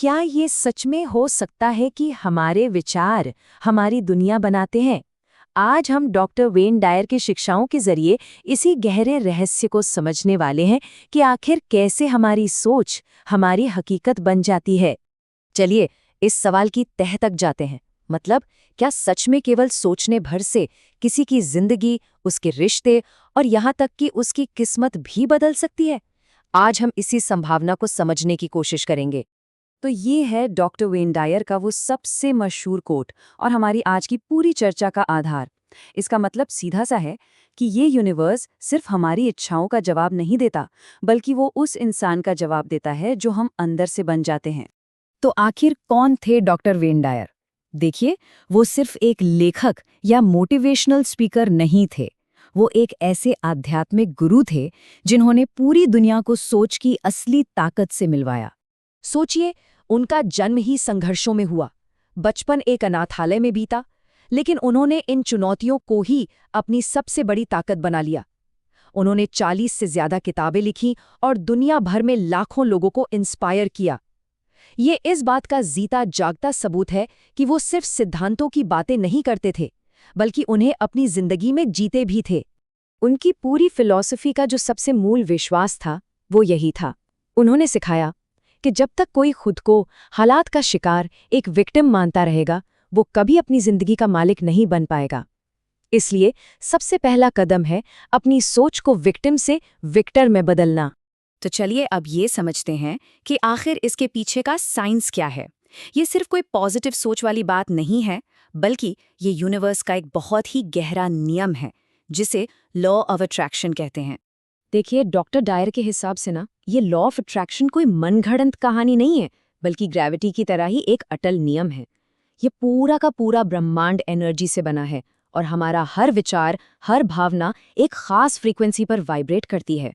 क्या ये सच में हो सकता है कि हमारे विचार हमारी दुनिया बनाते हैं? आज हम डॉक्टर वेन डायर की शिक्षाओं के जरिए इसी गहरे रहस्य को समझने वाले हैं कि आखिर कैसे हमारी सोच हमारी हकीकत बन जाती है। चलिए इस सवाल की तह तक जाते हैं। मतलब, क्या सच में केवल सोचने भर से किसी की जिंदगी, उसके रिश्ते और यहाँ तक कि उसकी किस्मत भी बदल सकती है? आज हम इसी संभावना को समझने की कोशिश करेंगे। तो ये है डॉक्टर वेन डायर का वो सबसे मशहूर कोट और हमारी आज की पूरी चर्चा का आधार। इसका मतलब सीधा सा है कि ये यूनिवर्स सिर्फ हमारी इच्छाओं का जवाब नहीं देता, बल्कि वो उस इंसान का जवाब देता है जो हम अंदर से बन जाते हैं। तो आखिर कौन थे डॉक्टर वेन डायर? देखिए, वो सिर्फ एक लेखक या मोटिवेशनल स्पीकर नहीं थे। वो एक ऐसे आध्यात्मिक गुरु थे जिन्होंने पूरी दुनिया को सोच की असली ताकत से मिलवाया। सोचिए, उनका जन्म ही संघर्षों में हुआ, बचपन एक अनाथालय में बीता, लेकिन उन्होंने इन चुनौतियों को ही अपनी सबसे बड़ी ताकत बना लिया। उन्होंने 40 से ज्यादा किताबें लिखीं और दुनिया भर में लाखों लोगों को इंस्पायर किया। ये इस बात का जीता जागता सबूत है कि वो सिर्फ सिद्धांतों की बातें नहीं करते थे, बल्कि उन्हें अपनी जिंदगी में जीते भी थे। उनकी पूरी फिलॉसफी का जो सबसे मूल विश्वास था, वो यही था। उन्होंने सिखाया कि जब तक कोई खुद को हालात का शिकार, एक विक्टिम मानता रहेगा, वो कभी अपनी जिंदगी का मालिक नहीं बन पाएगा। इसलिए सबसे पहला कदम है अपनी सोच को विक्टिम से विक्टर में बदलना। तो चलिए अब ये समझते हैं कि आखिर इसके पीछे का साइंस क्या है। ये सिर्फ कोई पॉजिटिव सोच वाली बात नहीं है, बल्कि ये यूनिवर्स का एक बहुत ही गहरा नियम है, जिसे लॉ ऑफ अट्रैक्शन कहते हैं। देखिए, डॉक्टर डायर के हिसाब से ना, ये लॉ ऑफ अट्रैक्शन कोई मनगढ़ंत कहानी नहीं है, बल्कि ग्रेविटी की तरह ही एक अटल नियम है। ये पूरा का पूरा ब्रह्मांड एनर्जी से बना है और हमारा हर विचार, हर भावना एक खास फ्रीक्वेंसी पर वाइब्रेट करती है।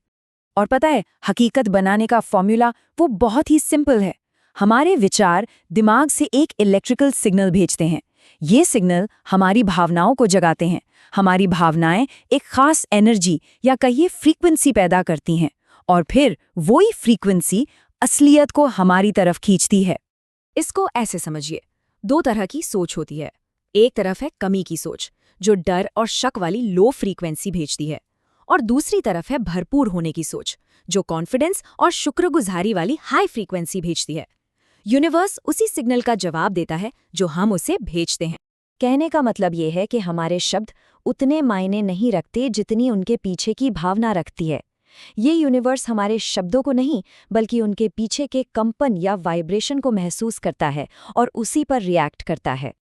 और पता है, हकीकत बनाने का फॉर्मूला वो बहुत ही सिंपल है। हमारे विचार दिमाग से एक इलेक्ट्रिकल सिग्नल भेजते हैं। ये सिग्नल हमारी भावनाओं को जगाते हैं। हमारी भावनाएं एक खास एनर्जी या कहिए फ्रीक्वेंसी पैदा करती हैं, और फिर वही फ्रीक्वेंसी असलियत को हमारी तरफ खींचती है। इसको ऐसे समझिए, दो तरह की सोच होती है। एक तरफ है कमी की सोच, जो डर और शक वाली लो फ्रीक्वेंसी भेजती है, और दूसरी तरफ है भरपूर होने की सोच, जो कॉन्फिडेंस और शुक्रगुजारी वाली हाई फ्रीक्वेंसी भेजती है। यूनिवर्स उसी सिग्नल का जवाब देता है जो हम उसे भेजते हैं। कहने का मतलब ये है कि हमारे शब्द उतने मायने नहीं रखते जितनी उनके पीछे की भावना रखती है। ये यूनिवर्स हमारे शब्दों को नहीं, बल्कि उनके पीछे के कंपन या वाइब्रेशन को महसूस करता है और उसी पर रिएक्ट करता है।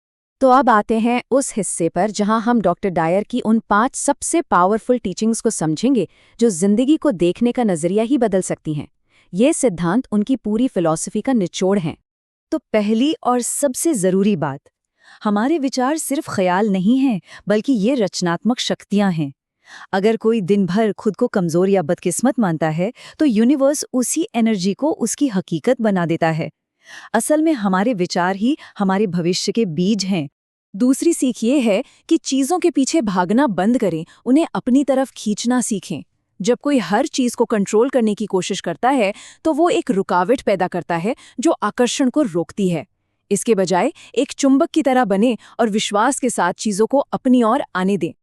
तो अब आते हैं उस हिस्से पर जहां हम डॉक्टर डायर की उन 5 सबसे पावरफुल टीचिंग्स को समझेंगे, जो जिंदगी को देखने का नजरिया ही बदल सकती हैं। ये सिद्धांत उनकी पूरी फिलॉसफी का निचोड़ हैं। तो पहली और सबसे जरूरी बात, हमारे विचार सिर्फ ख्याल नहीं हैं, बल्कि ये रचनात्मक शक्तियां हैं। अगर कोई दिन भर खुद को कमजोर या बदकिस्मत मानता है, तो यूनिवर्स उसी एनर्जी को उसकी हकीकत बना देता है। असल में हमारे विचार ही हमारे भविष्य के बीज हैं। दूसरी सीख ये है कि चीजों के पीछे भागना बंद करें, उन्हें अपनी तरफ खींचना सीखें। जब कोई हर चीज को कंट्रोल करने की कोशिश करता है, तो वो एक रुकावट पैदा करता है जो आकर्षण को रोकती है। इसके बजाय एक चुंबक की तरह बने और विश्वास के साथ चीजों को अपनी ओर आने दें।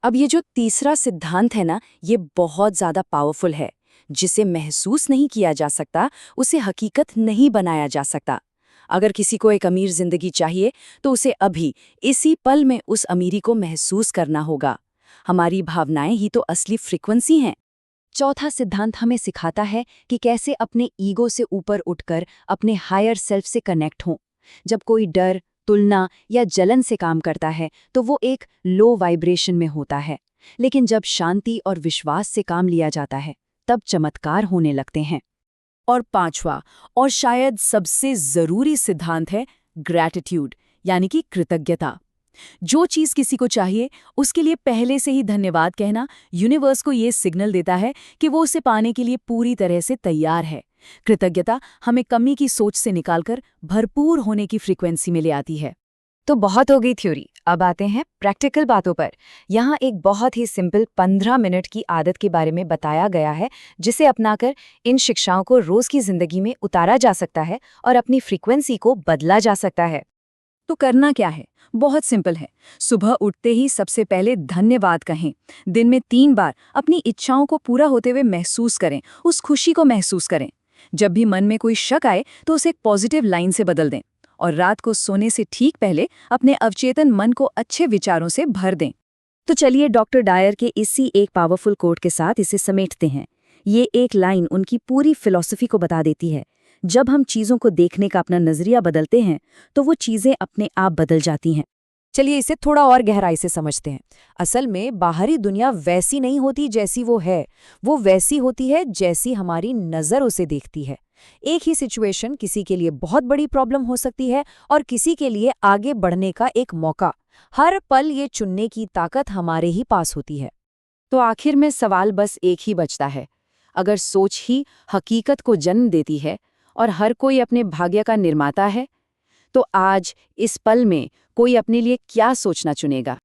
अब ये जो तीसरा सिद्धांत है ना, ये बहुत ज्यादा पावरफुल है। जिसे महसूस नहीं किया जा सकता, उसे हकीकत नहीं बनाया जा सकता। अगर किसी को एक अमीर जिंदगी चाहिए, तो उसे अभी इसी पल में उस अमीरी को महसूस करना होगा। हमारी भावनाएं ही तो असली फ्रीक्वेंसी हैं। चौथा सिद्धांत हमें सिखाता है कि कैसे अपने ईगो से ऊपर उठकर अपने हायर सेल्फ से कनेक्ट हों। जब कोई डर, तुलना या जलन से काम करता है, तो वो एक लो वाइब्रेशन में होता है। लेकिन जब शांति और विश्वास से काम लिया जाता है, तब चमत्कार होने लगते हैं। और पांचवा और शायद सबसे जरूरी सिद्धांत है ग्रैटिट्यूड, यानी कि कृतज्ञता। जो चीज किसी को चाहिए, उसके लिए पहले से ही धन्यवाद कहना यूनिवर्स को ये सिग्नल देता है कि वो उसे पाने के लिए पूरी तरह से तैयार है। कृतज्ञता हमें कमी की सोच से निकालकर भरपूर होने की फ्रीक्वेंसी में ले आती है। तो बहुत हो गई थ्योरी, अब आते हैं प्रैक्टिकल बातों पर। यहाँ एक बहुत ही सिंपल 15 मिनट की आदत के बारे में बताया गया है, जिसे अपनाकर इन शिक्षाओं को रोज की जिंदगी में उतारा जा सकता है और अपनी फ्रीक्वेंसी को बदला जा सकता है। तो करना क्या है? बहुत सिंपल है। सुबह उठते ही सबसे पहले धन्यवाद कहें। दिन में 3 बार अपनी इच्छाओं को पूरा होते हुए महसूस करें, उस खुशी को महसूस करें। जब भी मन में कोई शक आए तो उसे एक पॉजिटिव लाइन से बदल दें। और रात को सोने से ठीक पहले अपने अवचेतन मन को अच्छे विचारों से भर दें। तो चलिए डॉक्टर डायर के इसी एक पावरफुल कोट के साथ इसे समेटते हैं। ये एक लाइन उनकी पूरी फिलॉसफी को बता देती है। जब हम चीज़ों को देखने का अपना नजरिया बदलते हैं तो वो चीज़ें अपने आप बदल जाती हैं। चलिए इसे थोड़ा और गहराई से समझते हैं। असल में बाहरी दुनिया वैसी नहीं होती जैसी वो है, वो वैसी होती है जैसी हमारी नज़र उसे देखती है। एक ही सिचुएशन किसी के लिए बहुत बड़ी प्रॉब्लम हो सकती है और किसी के लिए आगे बढ़ने का एक मौका। हर पल ये चुनने की ताकत हमारे ही पास होती है। तो आखिर में सवाल बस एक ही बचता है, अगर सोच ही हकीकत को जन्म देती है और हर कोई अपने भाग्य का निर्माता है, तो आज इस पल में कोई अपने लिए क्या सोचना चुनेगा?